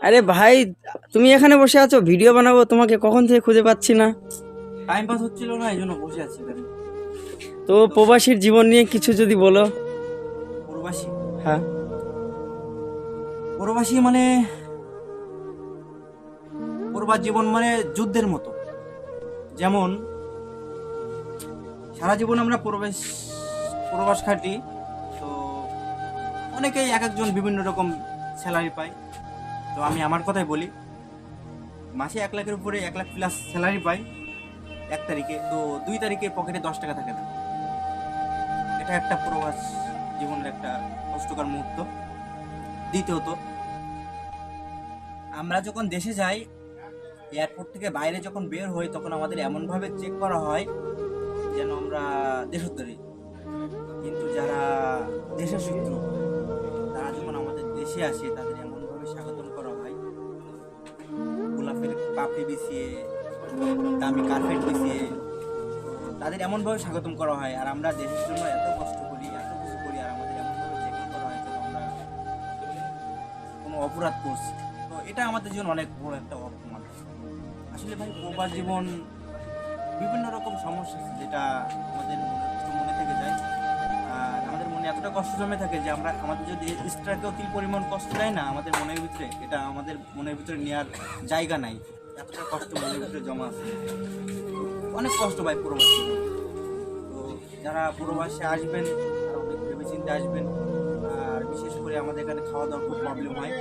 আরে ভাই, তুমি এখানে বসে আছো, ভিডিও বানাবো, তোমাকে কখন থেকে খুঁজে পাচ্ছি না। টাইম পাস হচ্ছিল না, এই জন্য বসে আছি এখানে। তো প্রবাসীর জীবন নিয়ে কিছু যদি বলো। প্রবাসী হ্যাঁ। প্রবাসী মানে প্রবাস জীবন মানে যুদ্ধের মতো। যেমন সারা জীবন আমরা প্রবাস খাটি, তো অনেকেই এক একজন বিভিন্ন রকম স্যালারি পায়। তো আমি আমার কথাই বলি, মাসে 1 লাখের উপরে 1 লাখ প্লাস স্যালারি পাই 1 তারিখে, তো 2 তারিখে পকেটে 10 টাকা থাকে না। এটা একটা প্রবাস জীবনের একটা কষ্টকর মুহূর্ত। দ্বিতীয়ত, আমরা যখন দেশে যাই, এয়ারপোর্ট থেকে বাইরে যখন বের হই, তখন আমাদের এমনভাবে চেক করা হয় যেন আমরা দেশোদ্ধারী। কিন্তু যারা দেশের শত্রু, তারা যখন আমাদের দেশে আসে, তাদের এমনভাবে স্বাগতম করা হয়, গোলাপের পাপড়ি বিছিয়ে, দামি কার্পেট বিছিয়ে তাদের এমনভাবে স্বাগতম করা হয়। আর আমরা দেশের জন্য এত কষ্ট করি, এত কিছু করি, আর আমাদের এমনভাবে চেকিং করা হয় যেন আমরা কোনো অপরাধ করছি। তো এটা আমাদের জন্য অনেক বড় একটা অপমান। আসলে ভাই, প্রবাস জীবন বিভিন্ন রকম সমস্যা আছে, যেটা আমাদের মনে থেকে যায়। আর আমাদের মনে এতটা কষ্ট জমে থাকে যে আমাদের যদি এক্সট্রা কেউ পরিমাণ কষ্ট দেয় না আমাদের মনের ভিতরে, এটা আমাদের মনের ভিতরে নেওয়ার জায়গা নাই। এতটা কষ্ট মনের ভিতরে জমা আছে, অনেক কষ্ট ভাই প্রবাস জীবন। তো যারা প্রবাসে আসবেন তারা অনেক ভেবেচিন্তে আসবেন। আর বিশেষ করে আমাদের এখানে খাওয়া দাওয়ার খুব প্রবলেম হয়।